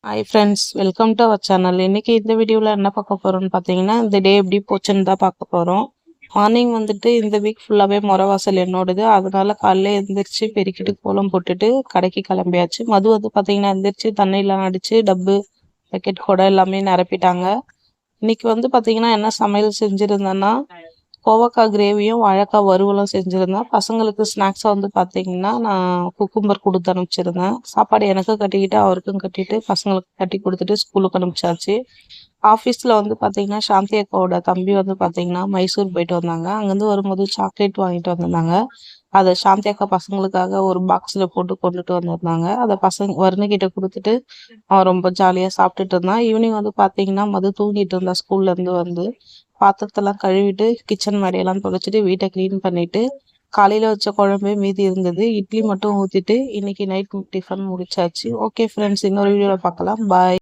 Hi friends, welcome to our channel. இன்னைக்கு இந்த வீடியோவில் என்ன பார்க்க போகிறோம்னு பார்த்தீங்கன்னா, இந்த டே எப்படி போச்சுன்னு தான் பார்க்க போகிறோம். மார்னிங் வந்துட்டு இந்த வீக் ஃபுல்லாகவே முறை வாசல் என்னோடது. அதனால காலையில் எழுந்திரிச்சு பெருக்கிட்டு கோலம் போட்டுட்டு கடைக்கு கிளம்பியாச்சு. மது வந்து பார்த்தீங்கன்னா எழுந்திரிச்சு தண்ணியெலாம் அடித்து டப்பு பக்கெட் கூட எல்லாமே நிரப்பிட்டாங்க. இன்னைக்கு வந்து பார்த்தீங்கன்னா என்ன சமையல் செஞ்சுருந்தேன்னா, கோவக்காய் கிரேவியும் வாழைக்காய் வறுவலும் செஞ்சுருந்தேன். பசங்களுக்கு ஸ்நாக்ஸாக வந்து பார்த்தீங்கன்னா நான் குக்கும்பர் கொடுத்து அனுப்பிச்சிருந்தேன். சாப்பாடு எனக்கும் கட்டிக்கிட்டு அவருக்கும் கட்டிட்டு பசங்களுக்கு கட்டி கொடுத்துட்டு ஸ்கூலுக்கு அனுப்பிச்சாச்சு. ஆஃபீஸில் வந்து பார்த்தீங்கன்னா சாந்தி அக்காவோட தம்பி வந்து பார்த்தீங்கன்னா மைசூர் போயிட்டு வந்தாங்க. அங்கேருந்து வரும்போது சாக்லேட் வாங்கிட்டு வந்திருந்தாங்க. அதை சாந்தி அக்கா பசங்களுக்காக ஒரு பாக்ஸில் போட்டு கொண்டுட்டு வந்திருந்தாங்க. அதை வருணுக்கிட்ட கொடுத்துட்டு அவன் ரொம்ப ஜாலியாக சாப்பிட்டுட்டு இருந்தான். ஈவினிங் வந்து பார்த்தீங்கன்னா மது தூங்கிட்டு இருந்தா. ஸ்கூல்லேருந்து வந்து பாத்திரத்தெல்லாம் கழுவிட்டு கிச்சன் மேடையெல்லாம் துடைச்சிட்டு வீட்டை க்ளீன் பண்ணிட்டு காலையில் வச்ச குழம்பே மீதி இருந்தது. இட்லி மட்டும் ஊற்றிட்டு இன்னைக்கு நைட் டிஃபன் முடிச்சாச்சு. ஓகே ஃப்ரெண்ட்ஸ், இன்னொரு வீடியோவில் பார்க்கலாம். பாய்.